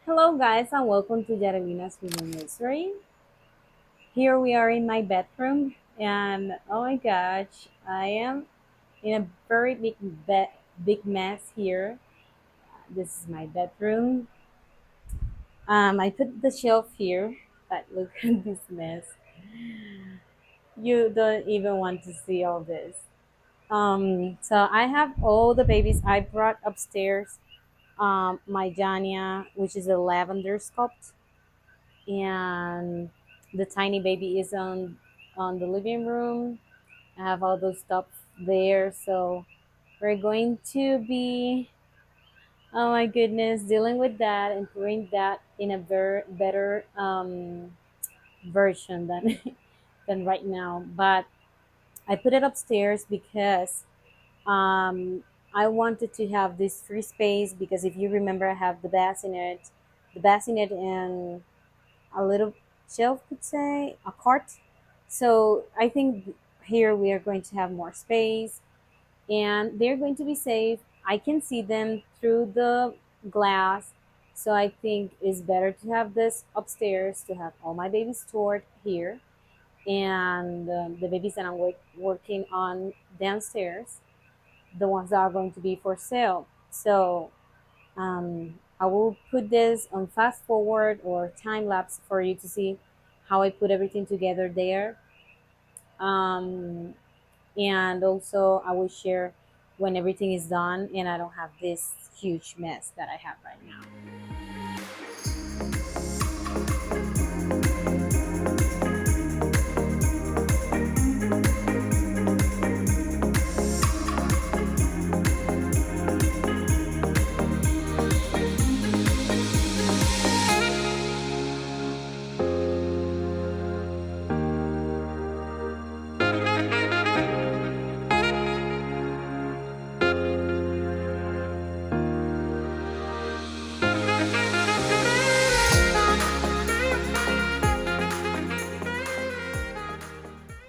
Hello, guys, and welcome to Yarelina's Reborn Nursery. Here we are in my bedroom, and oh my gosh, I am in a very big mess here. This is my bedroom. I put the shelf here, but look at this mess. You don't even want to see all this. So I have all the babies I brought upstairs. My Jania, which is a lavender sculpt, and the tiny baby is on the living room. I have all those stuff there, so we're going to be, oh my goodness, dealing with that and putting that in a better version than than right now. But I put it upstairs because um, I wanted to have this free space, because if you remember, I have the bassinet and a little shelf, could say, a cart. So I think here we are going to have more space, and they're going to be safe. I can see them through the glass. So I think it's better to have this upstairs, to have all my babies stored here, and the babies that I'm working on downstairs, the ones that are going to be for sale. So I will put this on fast forward or time lapse for you to see how I put everything together there. Um, and also, I will share when everything is done and I don't have this huge mess that I have right now.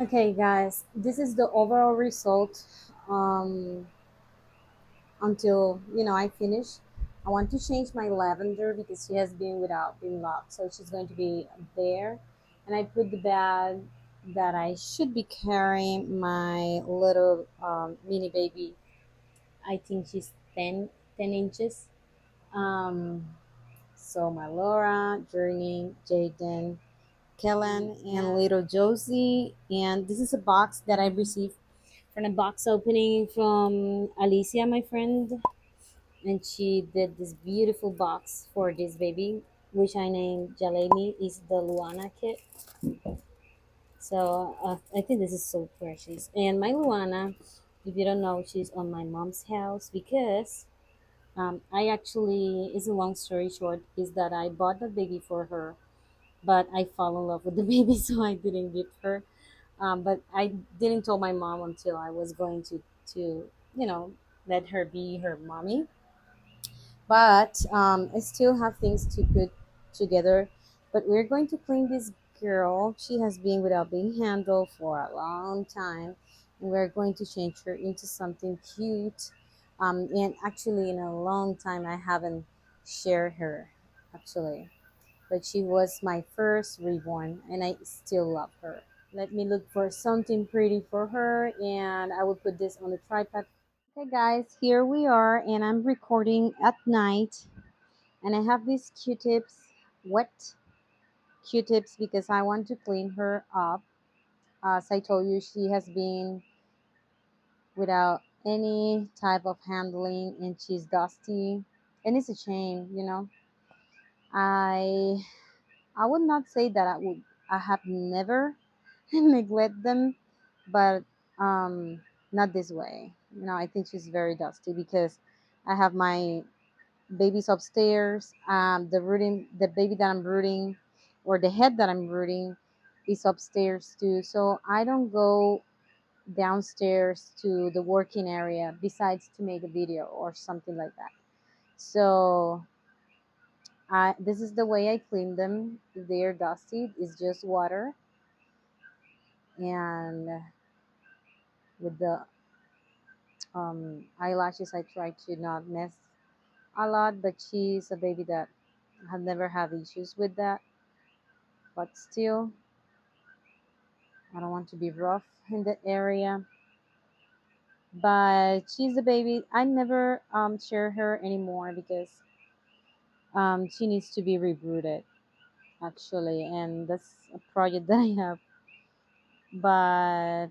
Okay, guys, this is the overall result. Um, until I finish. I want to change my lavender because she has been without being locked, so she's going to be there. And I put the bag that I should be carrying my little mini baby. I think she's 10 inches. Um, so my Laura, Journey, Jaden, Kellen, and little Josie. And this is a box that I received from a box opening from Alicia, my friend, and she did this beautiful box for this baby, which I named Jalemi. Is the Luana kit. So I think this is so precious. And my Luana, if you don't know, she's on my mom's house because I actually, it's a long story short, is that I bought the baby for her, but I fell in love with the baby, so I didn't give her. But I didn't tell my mom until I was going to you know let her be her mommy. But I still have things to put together. But we're going to clean this girl. She has been without being handled for a long time, and we're going to change her into something cute. And actually, in a long time, I haven't shared her, actually. But she was my first reborn, and I still love her. Let me look for something pretty for her, and I will put this on the tripod. Okay, guys, here we are, and I'm recording at night, and I have these Q-tips, wet Q-tips, because I want to clean her up. As I told you, she has been without any type of handling, and she's dusty, and it's a shame. I I would not say that I have never neglect them, but um, not this way. I think she's very dusty because I have my babies upstairs. The baby that I'm rooting, or the head that I'm rooting, is upstairs too. So I don't go downstairs to the working area besides to make a video or something like that. So this is the way I clean them. If they are dusty, it's just water, and with the eyelashes, I try to not mess a lot. But she's a baby that I have never had issues with that, but still, I don't want to be rough in the area. But she's a baby. I never share her anymore because she needs to be rebooted actually, and that's a project that I have. But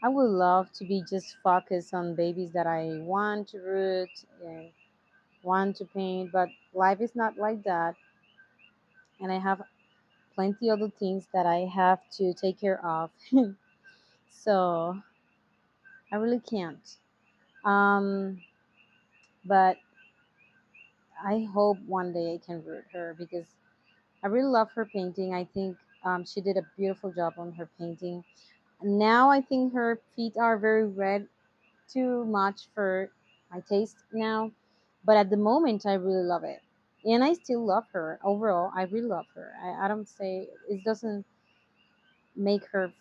I would love to be just focused on babies that I want to root and want to paint, but life is not like that, and I have plenty other things that I have to take care of. So I really can't. Um, but I hope one day I can root her because I really love her painting. I think she did a beautiful job on her painting. Now I think her feet are very red, too much for my taste now. But at the moment, I really love it. And I still love her. Overall, I really love her. I don't say it doesn't make her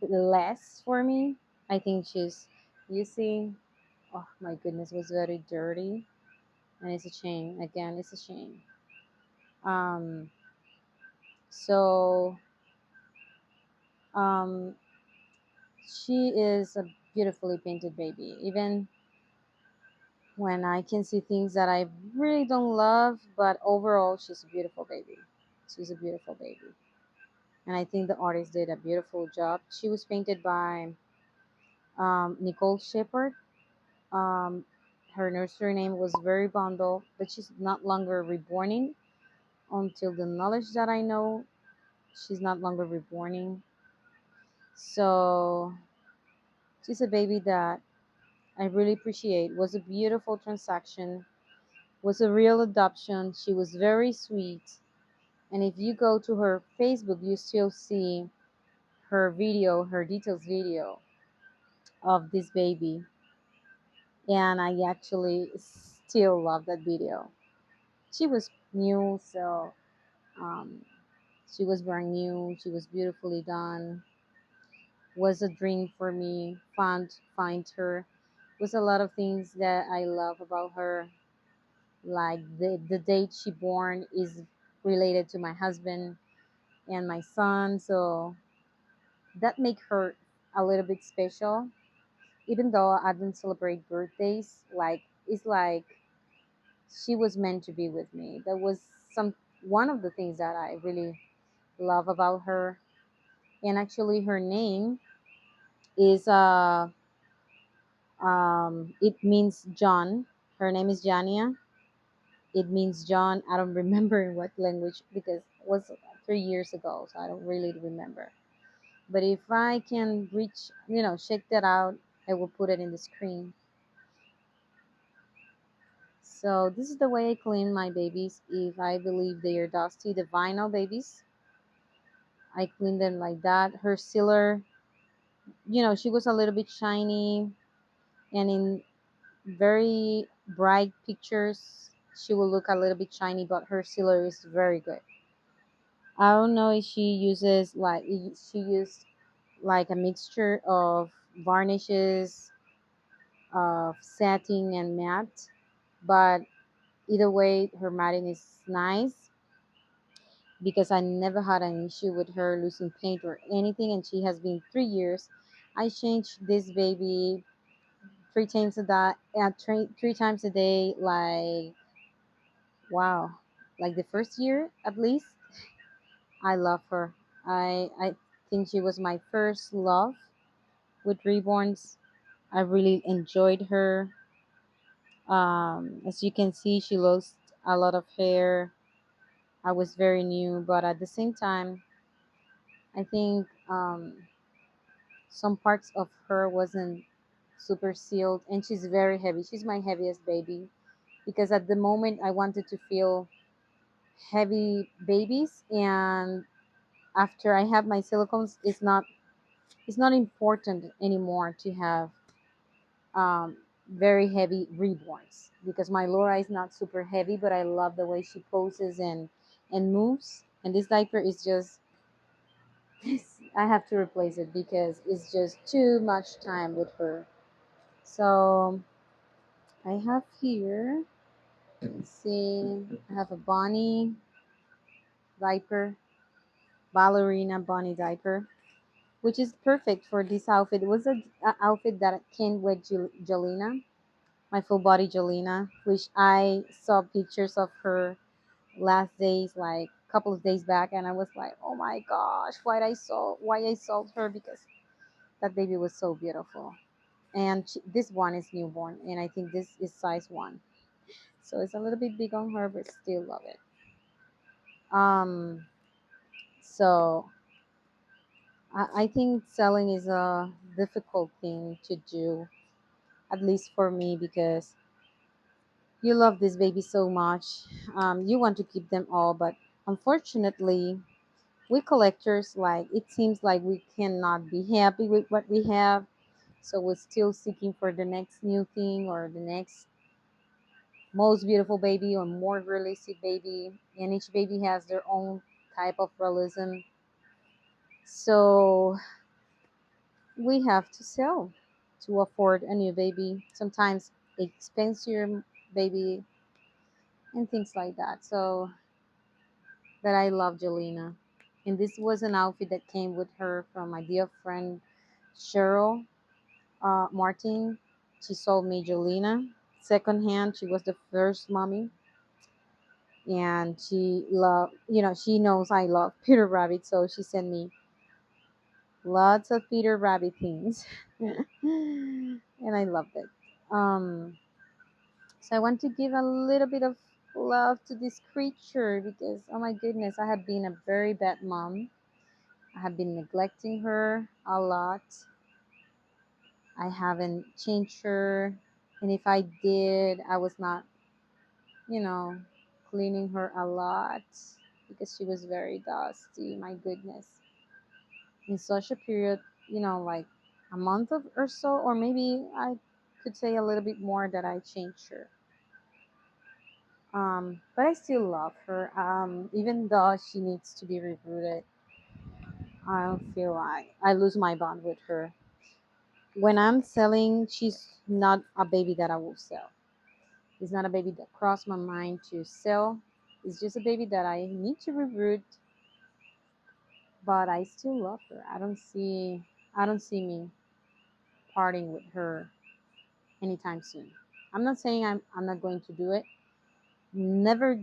less for me. I think she's, you see, oh my goodness, was very dirty. And it's a shame. Again, it's a shame. Um, so um, she is a beautifully painted baby. Even when I can see things that I really don't love, but overall, she's a beautiful baby. She's a beautiful baby. And I think the artist did a beautiful job. She was painted by Nicole Shepard. Um, Her nursery name was Very Bundle, but she's not longer reborning until the knowledge that I know. She's not longer reborning. So she's a baby that I really appreciate. Was a beautiful transaction. Was a real adoption. She was very sweet. And if you go to her Facebook, you still see her video, her details video of this baby. And I actually still love that video. She was new, so um, she was brand new. She was beautifully done. Was a dream for me. Find her. Was a lot of things that I love about her. Like the date she born is related to my husband and my son, so that make her a little bit special. Even though I don't celebrate birthdays, like it's like she was meant to be with me. That was some one of the things that I really love about her. And actually, her name is it means John. Her name is Jania. It means John. I don't remember in what language because it was 3 years ago, so I don't really remember. But if I can reach, check that out, I will put it in the screen. So this is the way I clean my babies. If I believe they are dusty, the vinyl babies, I clean them like that. Her sealer, she was a little bit shiny, and in very bright pictures, she will look a little bit shiny, but her sealer is very good. I don't know if she uses she used like a mixture of varnishes, of satin and matte, but either way, her matting is nice because I never had an issue with her losing paint or anything, and she has been 3 years. I change this baby three times a day. Like wow, like the first year at least. I love her. I think she was my first love with Reborns. I really enjoyed her. As you can see, she lost a lot of hair. I was very new, but at the same time, I think some parts of her wasn't super sealed, and she's very heavy. She's my heaviest baby because at the moment I wanted to feel heavy babies, and after I have my silicones, it's not important anymore to have very heavy reborns because my Laura is not super heavy, but I love the way she poses and moves. And this diaper is just I have to replace it because it's just too much time with her. So I have here. Let's see, I have a Bonnie diaper, ballerina Bonnie diaper, which is perfect for this outfit. It was a outfit that came with Jelena, my full body Jelena, which I saw pictures of her last days, like a couple of days back, and I was like, oh my gosh, why I sold her, because that baby was so beautiful. And this one is newborn, and I think this is size one, so it's a little bit big on her, but still love it. Um, so I think selling is a difficult thing to do, at least for me, because you love this baby so much. You want to keep them all, but unfortunately, we collectors, like, it seems like we cannot be happy with what we have, so we're still seeking for the next new thing or the next most beautiful baby or more realistic baby, and each baby has their own type of realism. So we have to sell to afford a new baby, sometimes expensive baby, and things like that. So, but I love Jelena, and this was an outfit that came with her from my dear friend Cheryl Martin. She sold me Jelena secondhand. She was the first mommy, and she loved, she knows I love Peter Rabbit, so she sent me lots of Peter Rabbit things, and I loved it. Um, so I want to give a little bit of love to this creature because, oh my goodness, I have been a very bad mom. I have been neglecting her a lot. I haven't changed her, and if I did, I was not, you know, cleaning her a lot because she was very dusty. My goodness. In such a period, like a month or so, or maybe I could say a little bit more that I changed her. But I still love her. Even though she needs to be rebooted, I don't feel like I lose my bond with her. When I'm selling, she's not a baby that I will sell. It's not a baby that crossed my mind to sell. It's just a baby that I need to reboot, but I still love her. I don't see me parting with her anytime soon. I'm not saying I'm not going to do it. Never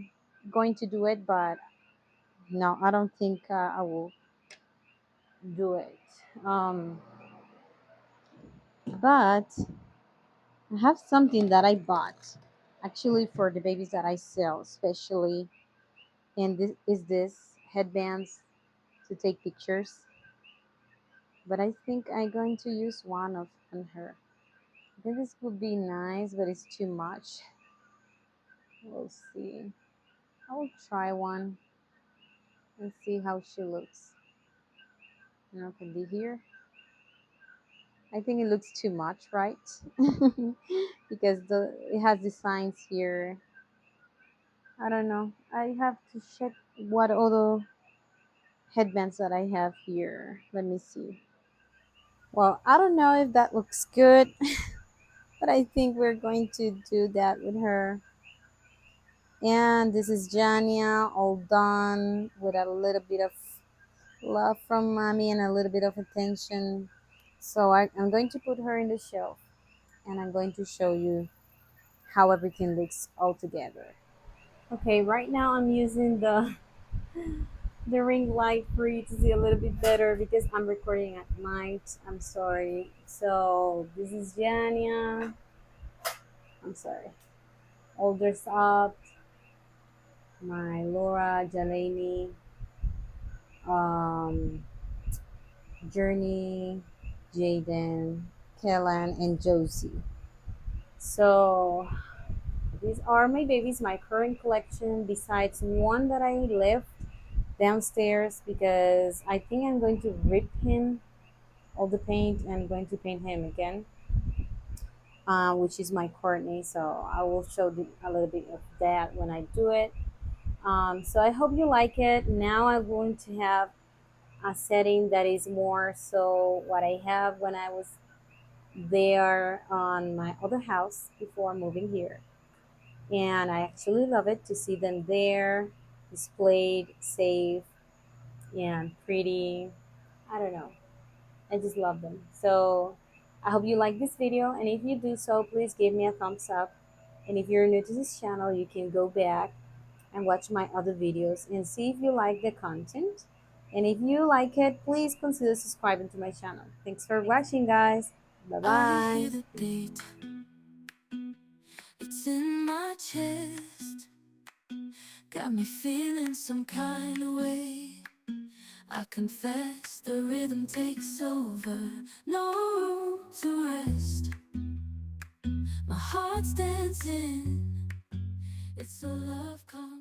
going to do it, but no, I don't think I will do it. Um, but I have something that I bought actually for the babies that I sell, especially, and this headbands to take pictures. But I think I'm going to use one of on her. I think this would be nice, but it's too much. We'll see. I will try one and see how she looks. Can be here. I think it looks too much, right? Because it has designs here. I don't know. I have to check what other headbands that I have here. Let me see. Well, I don't know if that looks good, but I think we're going to do that with her. And this is Jania, all done with a little bit of love from mommy and a little bit of attention. So I'm going to put her in the shelf, and I'm going to show you how everything looks all together. Okay, right now I'm using the ring light for you to see a little bit better because I'm recording at night. I'm sorry. So this is Jania. I'm sorry. All dressed up. My Laura, Jalani, um, Journey, Jaden, Kellan, and Josie. So these are my babies, my current collection, besides one that I left downstairs because I think I'm going to rip him all the paint and I'm going to paint him again, which is my Courtney. So I will show a little bit of that when I do it. So I hope you like it. Now I'm going to have a setting that is more so what I have when I was there on my other house before moving here. And I actually love it to see them there, displayed, safe, and pretty. I don't know. I just love them. So I hope you like this video, and if you do so, please give me a thumbs up. And if you're new to this channel, you can go back and watch my other videos and see if you like the content. And if you like it, please consider subscribing to my channel. Thanks for watching, guys. Bye I hear bye. the beat, it's in my chest, got me feeling some kind of way. I confess the rhythm takes over, no room to rest. My heart's dancing, it's a love conquest.